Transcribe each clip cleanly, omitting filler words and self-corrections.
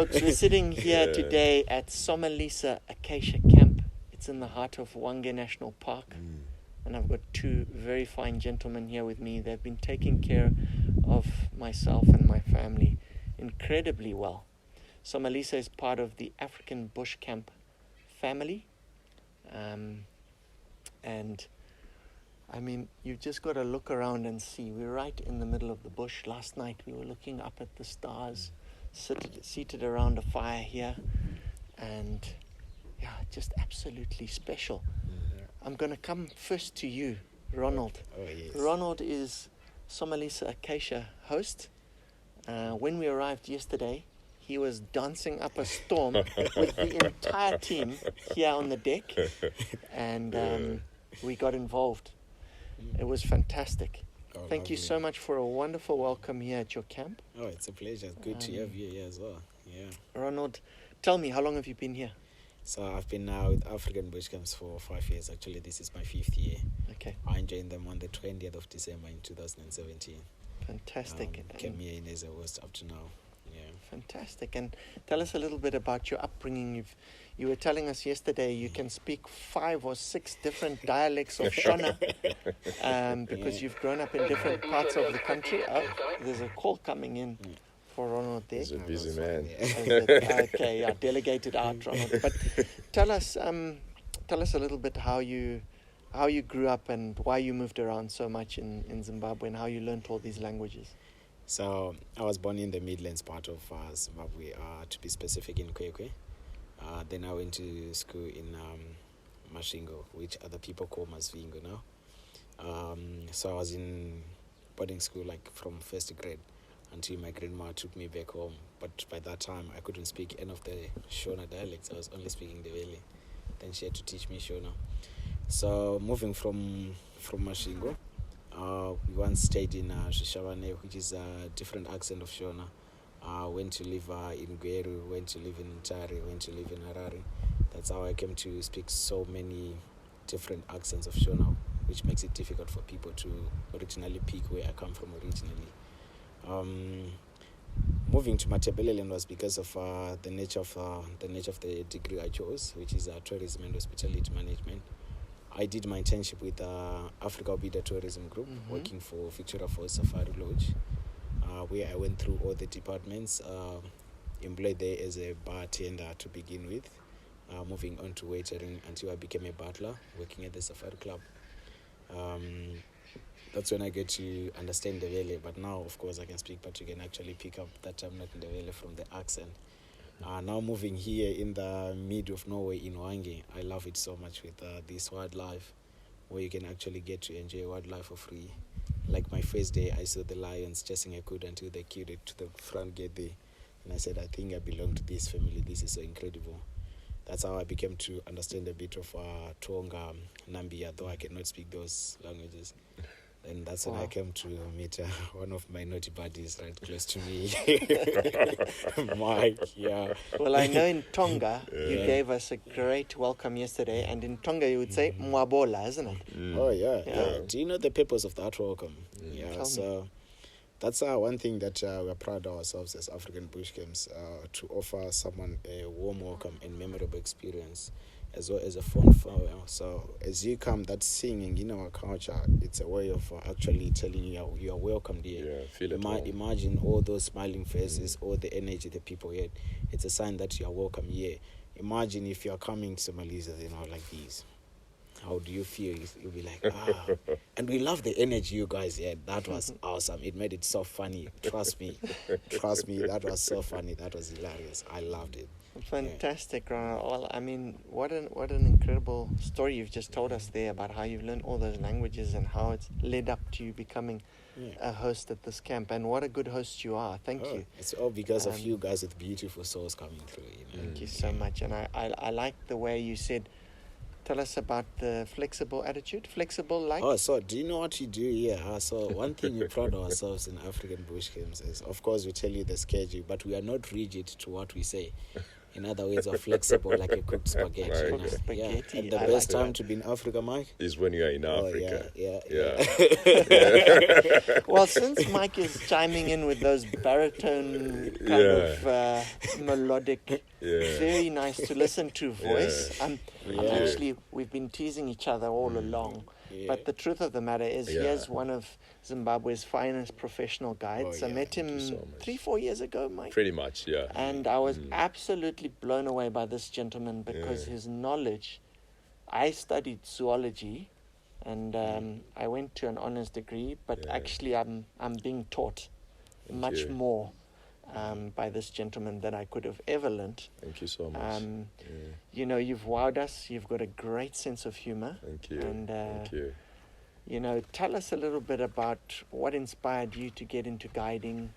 Folks, we're sitting here today at Somalisa Acacia Camp. It's in the heart of Hwange National Park. And I've got two very fine gentlemen here with me. They've been taking care of myself and my family incredibly well. Somalisa is part of the African Bushcamp family. And I mean, you've just got to look around and see. We're right in the middle of the bush. Last night we were looking up at the stars, seated around a fire here. And yeah, just absolutely special. I'm going to come first to you, Ronald. Oh, yes. Ronald is Somalisa Acacia host. When we arrived yesterday, he was dancing up a storm with the entire team here on the deck. And we got involved. It was fantastic. Thank you so much for a wonderful welcome here at your camp. Oh, it's a pleasure. Good to have you here as well. Yeah. Ronald, tell me, how long have you been here? So I've been now with African Bushcamps for 5 years. Actually, this is my 5th year. Okay. I joined them on the 20th of December in 2017. Fantastic. Came here in as a host up to now. Yeah. Fantastic. And tell us a little bit about your upbringing. You were telling us yesterday you can speak 5 or 6 different dialects of Shona because you've grown up in different parts of the country. Oh, there's a call coming in for Ronald there. He's a busy man. Okay, yeah, delegated out, Ronald. But tell us a little bit how you grew up and why you moved around so much in Zimbabwe and how you learned all these languages. So I was born in the Midlands part of Zimbabwe, to be specific, in Kwekwe. Then I went to school in Masvingo, which other people call Masvingo now. So I was in boarding school like from first grade until my grandma took me back home. But by that time, I couldn't speak any of the Shona dialects. I was only speaking the Valley. Then she had to teach me Shona. So moving from Masvingo, we once stayed in Shishavane, which is a different accent of Shona. Went to live in Gweru, went to live in Ntari, went to live in Harare. That's how I came to speak so many different accents of Shona, which makes it difficult for people to originally pick where I come from originally. Moving to Matabeleland was because of the nature of the degree I chose, which is tourism and hospitality management. I did my internship with Africa Obida Tourism Group, working for Victoria Falls Safari Lodge, where I went through all the departments, employed there as a bartender to begin with, moving on to waitering until I became a butler, working at the Safari Club. That's when I get to understand the Valley, but now, of course, I can speak, but you can actually pick up that I'm not in the Valley from the accent. Now moving here in the middle of Norway in Hwange, I love it so much with this wildlife, where you can actually get to enjoy wildlife for free. Like my first day, I saw the lions chasing a coot until they killed it to the front gate there. And I said, I think I belong to this family. This is so incredible. That's how I became to understand a bit of Tonga, Nambia, though I cannot speak those languages. And that's when I came to meet one of my naughty buddies right close to me, Mike. Yeah. Well, I know in Tonga you gave us a great welcome yesterday, and in Tonga you would say "Mwabola," isn't it? Oh yeah. Do you know the purpose of that welcome? Yeah. So that's one thing that we're proud of ourselves as African Bushcamps, to offer someone a warm welcome and memorable experience, as well as a fond farewell. So as you come, that singing in our culture, it's a way of actually telling you are welcome here. Yeah, feel it all. Imagine all those smiling faces, all the energy the people had. It's a sign that you are welcome here. Imagine if you are coming to Somalisa, like this. How do you feel? You'll be like, And we love the energy you guys had. That was awesome. It made it so funny. Trust me. That was so funny. That was hilarious. I loved it. Fantastic, Ronald. Well, I mean, what an incredible story you've just told us there about how you've learned all those languages and how it's led up to you becoming a host at this camp. And what a good host you are. Thank you. It's all because of you guys with beautiful souls coming through. Thank you so much. And I like the way you said, tell us about the flexible attitude. Flexible like? Oh, so do you know what you do here? So one thing we're proud of ourselves in African Bushcamps is, of course, we tell you the schedule, but we are not rigid to what we say. in other ways, are flexible like a cooked spaghetti. Right. You know? Cooked spaghetti, Yeah. And the I best like time that. to be in Africa, Mike? Is when you are in Oh, Africa. yeah. Well, since Mike is chiming in with those baritone kind of melodic, very nice to listen to voice, I'm actually, we've been teasing each other all along. Yeah. But the truth of the matter is, he is one of Zimbabwe's finest professional guides. Oh, I yeah. met him so much. 3-4 years ago, Mike. Pretty much, yeah. And I was absolutely blown away by this gentleman because his knowledge. I studied zoology, and I went to an honors degree, but actually I'm being taught much more by this gentleman than I could have ever learnt. Thank you so much. You know, you've wowed us. You've got a great sense of humor. Thank you. And Thank you. you know, tell us a little bit about what inspired you to get into guiding.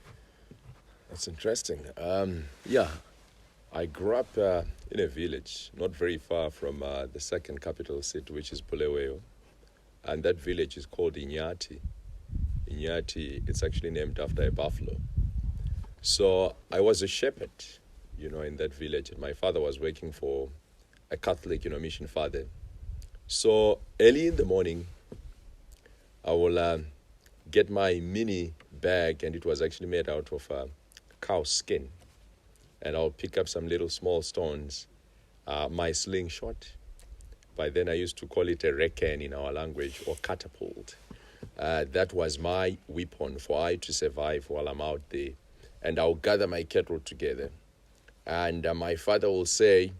That's interesting. I grew up in a village not very far from the second capital city, which is Bulawayo. And that village is called Inyati. Inyati, it's actually named after a buffalo. So I was a shepherd, you know, in that village. And my father was working for a Catholic, you know, mission father. So early in the morning, I will get my mini bag, and it was actually made out of cow skin. And I'll pick up some little small stones, my slingshot. By then I used to call it a reckon in our language, or catapult. That was my weapon for I to survive while I'm out there. And I'll gather my cattle together. And my father will say,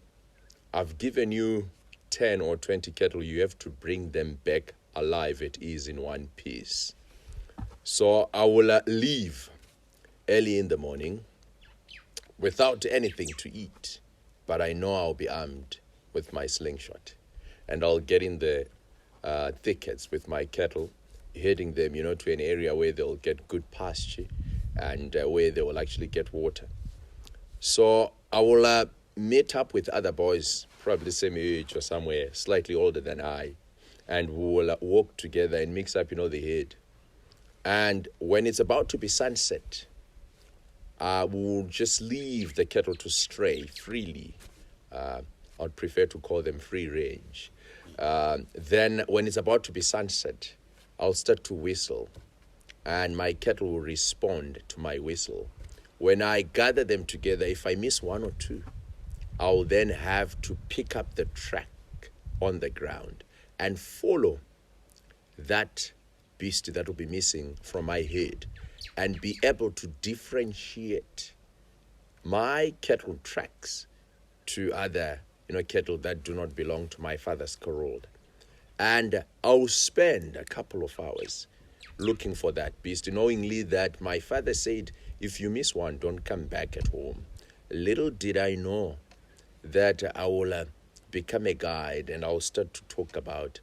I've given you 10 or 20 cattle, you have to bring them back alive at ease in one piece. So I will leave early in the morning without anything to eat, but I know I'll be armed with my slingshot. And I'll get in the thickets with my cattle, heading them, you know, to an area where they'll get good pasture and where they will actually get water. So I will meet up with other boys, probably same age or somewhere, slightly older than I, and we will walk together and mix up, you know, the herd. And when it's about to be sunset, we'll just leave the cattle to stray freely. I'd prefer to call them free range. Then when it's about to be sunset, I'll start to whistle, and my cattle will respond to my whistle. When I gather them together, if I miss one or two, I'll then have to pick up the track on the ground and follow that beast that will be missing from my head and be able to differentiate my cattle tracks to other, you know, cattle that do not belong to my father's corral. And I'll spend a couple of hours looking for that beast, knowingly that my father said, if you miss one, don't come back at home. Little did I know that I will become a guide, and I'll start to talk about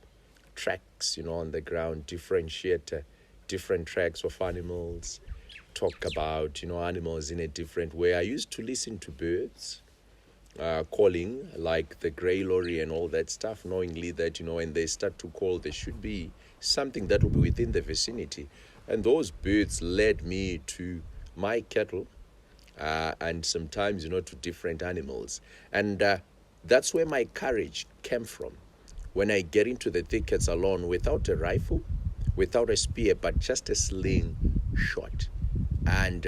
tracks, you know, on the ground, differentiate different tracks of animals, talk about, you know, animals in a different way. I used to listen to birds calling, like the grey lorry and all that stuff, knowingly that, you know, when they start to call, there should be something that will be within the vicinity. And those birds led me to my cattle, and sometimes, you know, to different animals. And that's where my courage came from. When I get into the thickets alone, without a rifle, without a spear, but just a sling shot. And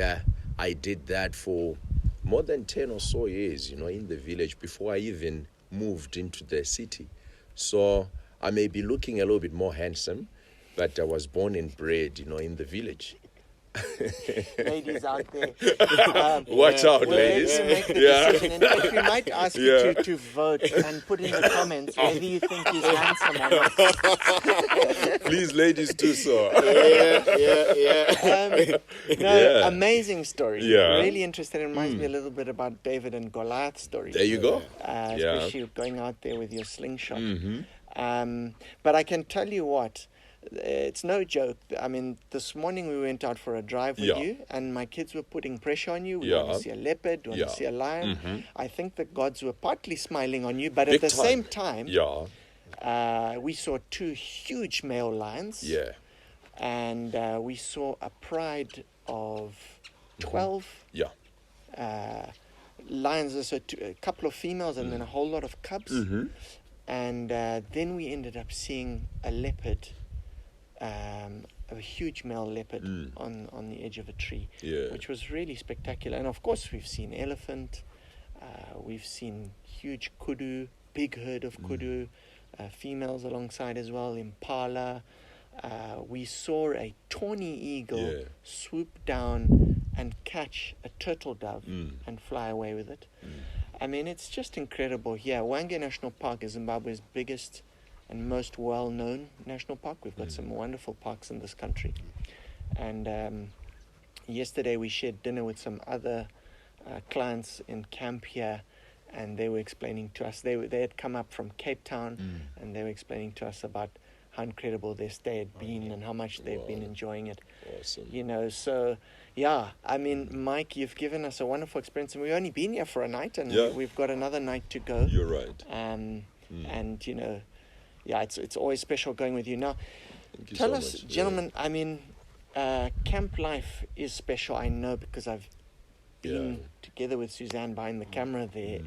I did that for more than 10 or so years, you know, in the village before I even moved into the city. So I may be looking a little bit more handsome, but I was born and bred, you know, in the village. Ladies out there. Watch out, We're ladies. ready to make the decision. In fact, we might ask you to vote and put in the comments whether you think he's handsome or not. Please, ladies, do so. Amazing story. Yeah. Really interesting. It reminds me a little bit about David and Goliath story. There you go. Especially going out there with your slingshot. Mm-hmm. But I can tell you what, it's no joke. I mean, this morning we went out for a drive with you, and my kids were putting pressure on you. We want to see a leopard, we want to see a lion. Mm-hmm. I think the gods were partly smiling on you, but Big at the time. same time, Yeah. we saw 2 huge male lions. Yeah. And we saw a pride of 12 Yeah. lions, so a couple of females and then a whole lot of cubs. And then we ended up seeing a leopard, a huge male leopard on the edge of a tree, which was really spectacular. And of course, we've seen elephant, we've seen huge kudu, big herd of kudu, females alongside as well, impala. We saw a tawny eagle swoop down and catch a turtle dove and fly away with it. I mean, it's just incredible here. Hwange National Park is Zimbabwe's biggest and most well-known national park. We've got some wonderful parks in this country. And yesterday we shared dinner with some other clients in camp here, and they were explaining to us, they had come up from Cape Town, and they were explaining to us about how incredible their stay had been and how much they've been enjoying it. Awesome. You know, so yeah, I mean, Mike, you've given us a wonderful experience, and we've only been here for a night, and we've got another night to go. You're right. And you know, yeah, it's always special going with you. Now, Thank you tell so us, much. gentlemen, I mean, camp life is special. I know because I've been together with Suzanne behind the camera there,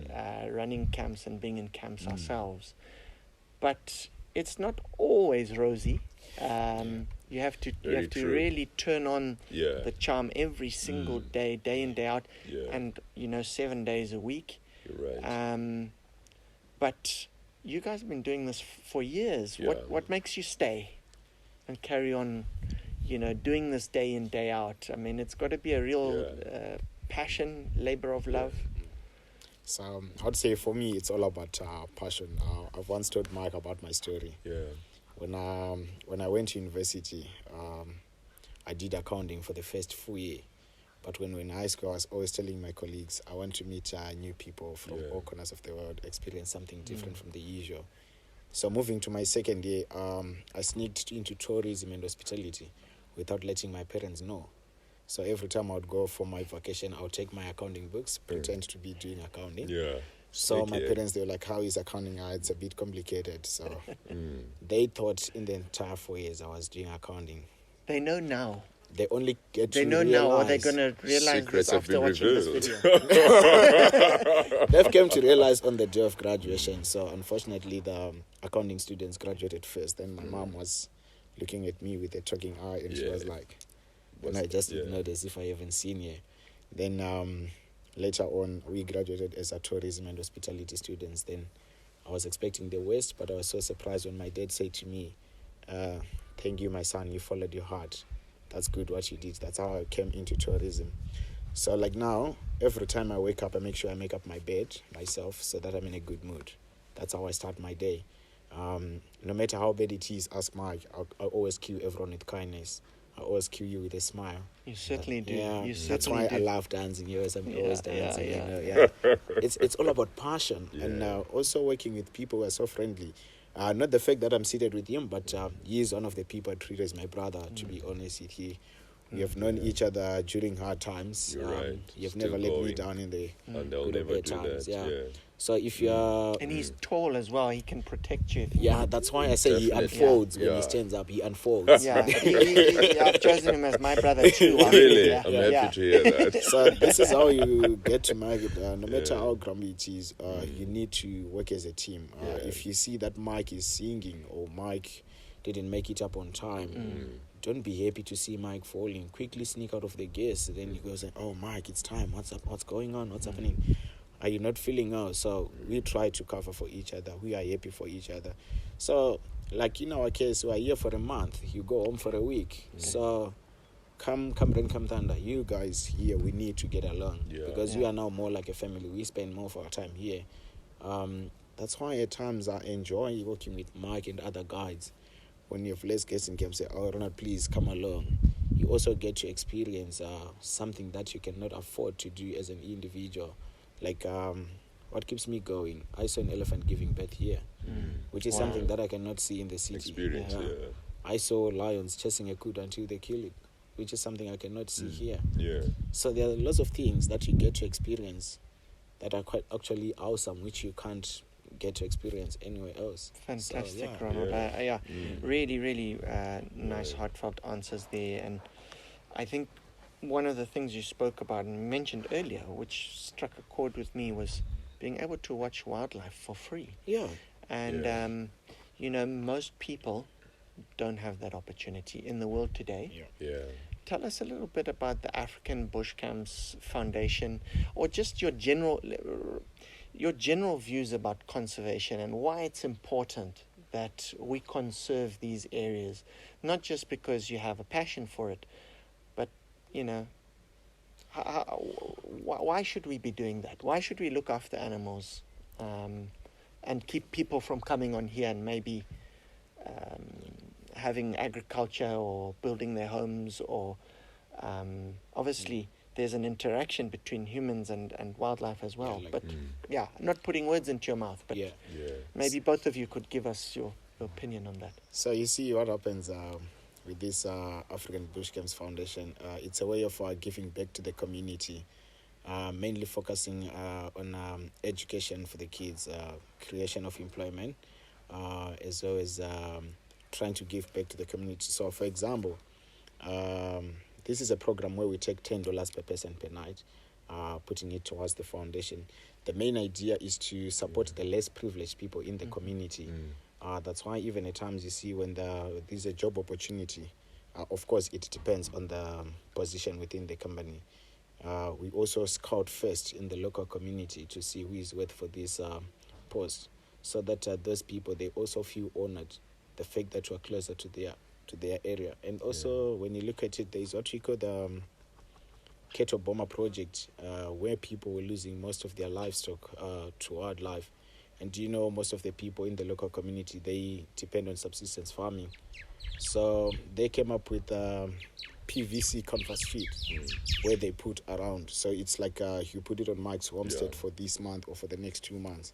running camps and being in camps ourselves. But it's not always rosy. You have to really turn on the charm every single day, day in, day out, and 7 days a week. You're right. But you guys have been doing this for years. What makes you stay and carry on, doing this day in, day out? I mean, it's got to be a real passion, labor of love. So I would say for me, it's all about passion. I've once told Mike about my story. Yeah. When I went to university, I did accounting for the first full year. But when we were in high school, I was always telling my colleagues, I want to meet new people from all corners of the world, experience something different from the usual. So moving to my second year, I sneaked into tourism and hospitality without letting my parents know. So every time I would go for my vacation, I would take my accounting books, pretend to be doing accounting. Yeah. So my parents, they were like, how is accounting? It's a bit complicated. So they thought in the entire 4 years I was doing accounting. They know now. They only get They to know realize. now, or they're going to realize Secrets this have after been watching revealed. this video. They've come to realize on the day of graduation. So unfortunately, the accounting students graduated first. Then my mom was looking at me with a talking eye, and she was like, and I just ignored as if I haven't seen you. Then later on, we graduated as a tourism and hospitality students. Then I was expecting the worst, but I was so surprised when my dad said to me, thank you, my son, you followed your heart. That's good what you did. That's how I came into tourism. So like now, every time I wake up, I make sure I make up my bed myself so that I'm in a good mood. That's how I start my day. No matter how bad it is, ask Mike, I always cue everyone with kindness. I always cue you with a smile. You certainly do. Yeah, You that's certainly why do. I love dancing. I'm always dancing. Yeah. It's all about passion and also working with people who are so friendly. Not the fact that I'm seated with him, but he is one of the people I treat as my brother. To be honest with you, we have known each other during hard times. You're right. You've Still never let me going. down in the And they'll good or never bad do times. that. Yeah. So if you're And he's tall as well. He can protect you. that's why I say he Definitely. unfolds when he Yeah. stands up. He unfolds. Yeah, I've chosen him as my brother too. Really? Yeah. I'm happy to hear that. So this is how you get to make it. No matter how grumpy it is, you need to work as a team. If you see that Mike is singing or Mike didn't make it up on time, don't be happy to see Mike falling. Quickly sneak out of the gates. Then you go say, "Oh, Mike, it's time. What's up? What's going on? What's happening? Are you not feeling well?" So we try to cover for each other. We are happy for each other. So, like in our case, we are here for a month. You go home for a week. So, come rain, come thunder. You guys here, we need to get along because we are now more like a family. We spend more of our time here. That's why at times I enjoy working with Mike and other guides. When you have less guests in camp, say, "Oh, Ronald, please come along." You also get to experience something that you cannot afford to do as an individual. Like, what keeps me going? I saw an elephant giving birth here, which is something that I cannot see in the city. Experience, I saw lions chasing a kudu until they kill it, which is something I cannot see here. Yeah. So there are lots of things that you get to experience that are quite actually awesome, which you can't get to experience anywhere else. Fantastic, So, Ronald. Really, really nice, heartfelt answers there. And I think one of the things you spoke about and mentioned earlier, which struck a chord with me, was being able to watch wildlife for free. Yeah. And, Yeah. most people don't have that opportunity in the world today. Yeah. Tell us a little bit about the African Bushcamps Foundation, or just your general views about conservation and why it's important that we conserve these areas, not just because you have a passion for it, but, why should we be doing that? Why should we look after animals and keep people from coming on here and maybe having agriculture or building their homes, or obviously there's an interaction between humans and wildlife as well. like- But not putting words into your mouth, but Yeah. maybe both of you could give us your opinion on that. So you see what happens with this African Bushcamps Foundation. It's a way of giving back to the community, mainly focusing on education for the kids, creation of employment, as well as trying to give back to the community. So, for example, this is a program where we take $10 per person per night, putting it towards the foundation. The main idea is to support the less privileged people in the community. That's why even at times you see when there's a job opportunity, of course it depends on the position within the company. We also scout first in the local community to see who is worth for this post, so that those people, they also feel honored, the fact that we're closer to their area. And also when you look at it, there's what we call the cattle bomber project, where people were losing most of their livestock to wildlife. And most of the people in the local community, they depend on subsistence farming. So they came up with PVC canvas feed where they put around. So it's like you put it on Mike's homestead for this month or for the next 2 months.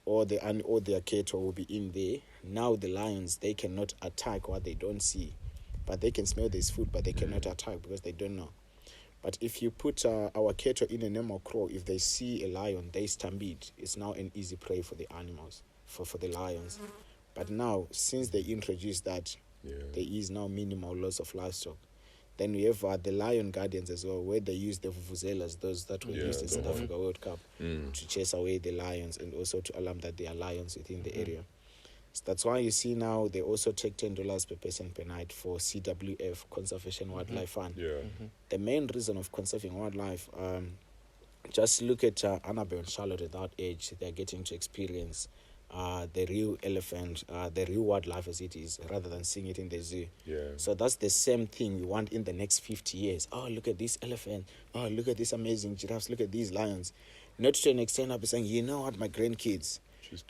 All their cattle will be in there. Now the lions, they cannot attack what they don't see. But they can smell this food, but they cannot attack because they don't know. But if you put our cattle in a normal crow, if they see a lion, they stampede. It's now an easy prey for the animals, for the lions. But now, since they introduced that, there is now minimal loss of livestock. Then we have the lion guardians as well, where they use the vuvuzelas, those that were used in South Africa World Cup, to chase away the lions and also to alarm that there are lions within the area. So that's why you see now they also take $10 per person per night for CWF, Conservation Wildlife Fund. The main reason of conserving wildlife, just look at Annabelle and Charlotte at that age. They're getting to experience the real elephant, the real wildlife as it is, rather than seeing it in the zoo. So that's the same thing we want in the next 50 years. Oh, look at this elephant. Oh, look at these amazing giraffes. Look at these lions. Not to an extent, I'll be saying, you know what, my grandkids,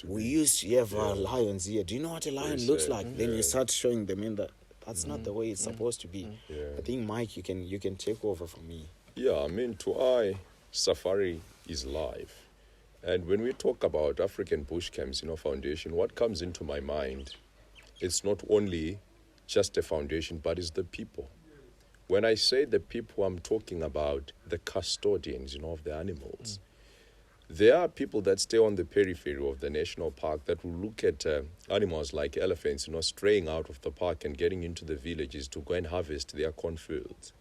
we used to have lions here. Do you know what a lion looks like? Then you start showing them in that's not the way it's supposed to be. I think, Mike, you can take over from me. Yeah, I mean, safari is life. And when we talk about African Bushcamps, foundation, what comes into my mind, it's not only just a foundation, but it's the people. When I say the people, I'm talking about the custodians, of the animals. There are people that stay on the periphery of the national park that will look at animals like elephants, straying out of the park and getting into the villages to go and harvest their cornfields.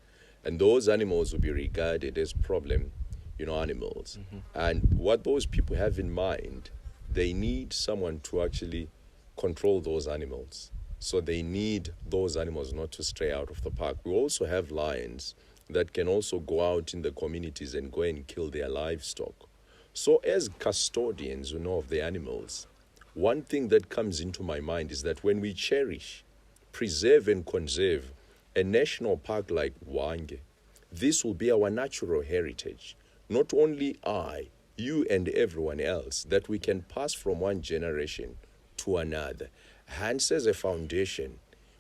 And those animals will be regarded as problem, animals. And what those people have in mind, they need someone to actually control those animals. So they need those animals not to stray out of the park. We also have lions that can also go out in the communities and go and kill their livestock. So as custodians, of the animals, one thing that comes into my mind is that when we cherish, preserve and conserve a national park like Hwange, this will be our natural heritage. Not only you and everyone else, that we can pass from one generation to another. Hence, as a foundation,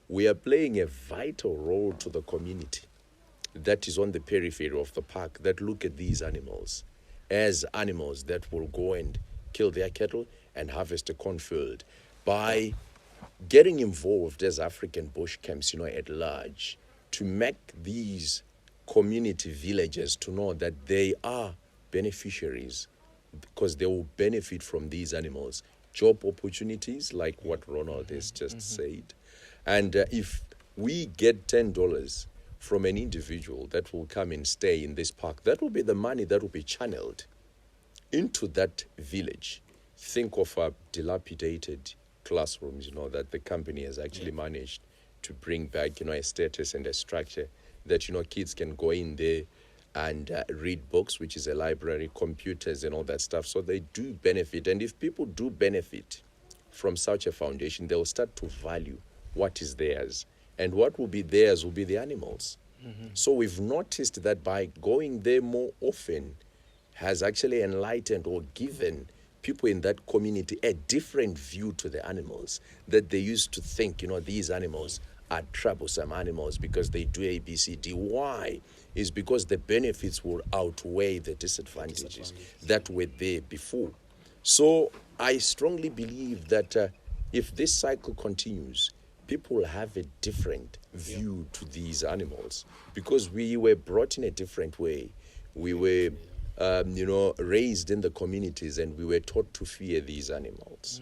we are playing a vital role to the community that is on the periphery of the park that look at these animals as animals that will go and kill their cattle and harvest a cornfield. By getting involved as African Bushcamps, at large, to make these community villages to know that they are beneficiaries because they will benefit from these animals. Job opportunities, like what Ronald has just said. And if we get $10 from an individual that will come and stay in this park, that will be the money that will be channeled into that village. Think of dilapidated classrooms, that the company has actually managed to bring back, a status and a structure that, kids can go in there and read books, which is a library, computers and all that stuff. So they do benefit. And if people do benefit from such a foundation, they'll start to value what is theirs. And what will be theirs will be the animals. So we've noticed that by going there more often has actually enlightened or given people in that community a different view to the animals, that they used to think, these animals are troublesome animals because they do A, B, C, D. Why? Is because the benefits will outweigh the disadvantages that were there before. So I strongly believe that if this cycle continues, people will have a different view to these animals, because we were brought in a different way. We were, raised in the communities, and we were taught to fear these animals.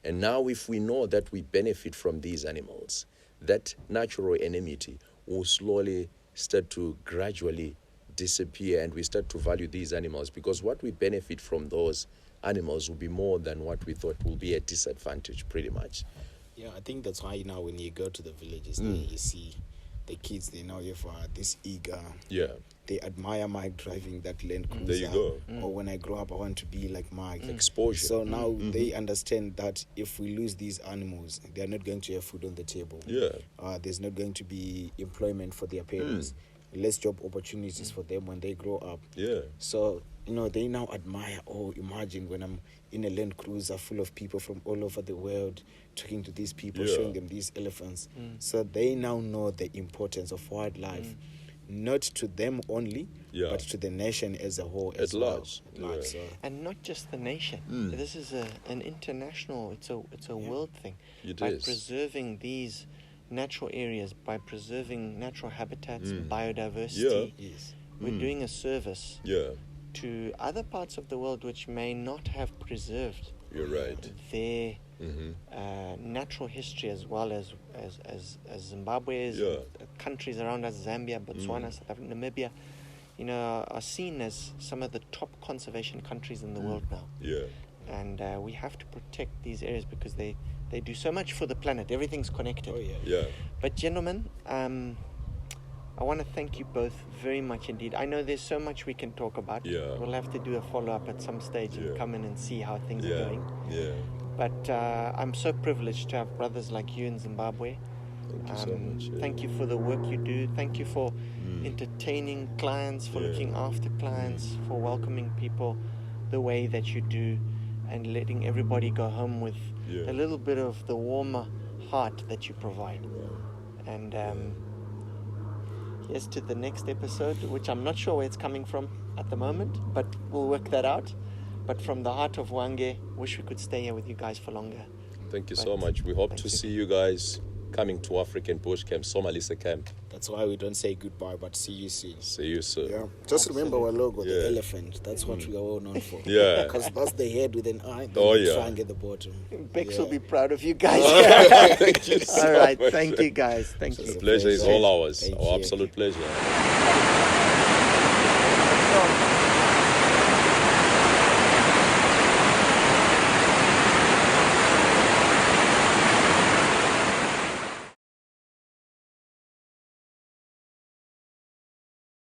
And now if we know that we benefit from these animals, that natural enmity will slowly start to gradually disappear, and we start to value these animals, because what we benefit from those animals will be more than what we thought will be a disadvantage, pretty much. Yeah, I think that's why now when you go to the villages, there you see the kids, they now have this eager. Yeah. They admire Mike driving that Land Cruiser. There you go. Or when I grow up, I want to be like Mike. Exposure. So now they understand that if we lose these animals, they are not going to have food on the table. Yeah. There's not going to be employment for their parents. Less job opportunities for them when they grow up. Yeah. So, they now admire, imagine when I'm in a Land Cruiser full of people from all over the world, talking to these people, showing them these elephants. So they now know the importance of wildlife, not to them only, but to the nation as a whole, as large. Well. So. And not just the nation. This is an international, it's a world thing. By preserving these natural areas, by preserving natural habitats, biodiversity, we're doing a service to other parts of the world which may not have preserved their natural history, as well as Zimbabwe's countries around us, Zambia, Botswana, South Africa, Namibia, are seen as some of the top conservation countries in the world now. Yeah. And we have to protect these areas because they do so much for the planet. Everything's connected. Oh, yeah. Yeah. But gentlemen, I want to thank you both very much indeed. I know there's so much we can talk about. Yeah. We'll have to do a follow-up at some stage and come in and see how things are going. Yeah. But I'm so privileged to have brothers like you in Zimbabwe. Thank you so much. Thank you for the work you do. Thank you for entertaining clients, for looking after clients, for welcoming people the way that you do, and letting everybody go home with a little bit of the warmer heart that you provide. And here's to the next episode, which I'm not sure where it's coming from at the moment, but we'll work that out. But from the heart of Hwange, wish we could stay here with you guys for longer. Thank you so much. We hope to see you guys coming to African Bushcamp, Somalisa Camp. That's why we don't say goodbye, but see you soon. See you soon. Yeah. Just remember our logo, the elephant. That's what we are all known for. Yeah. Because that's the head with an eye, the triangle at the bottom. Bex will be proud of you guys. Thank you so all right. much. Thank you, guys. Thank you. The pleasure is all ours. Our absolute pleasure.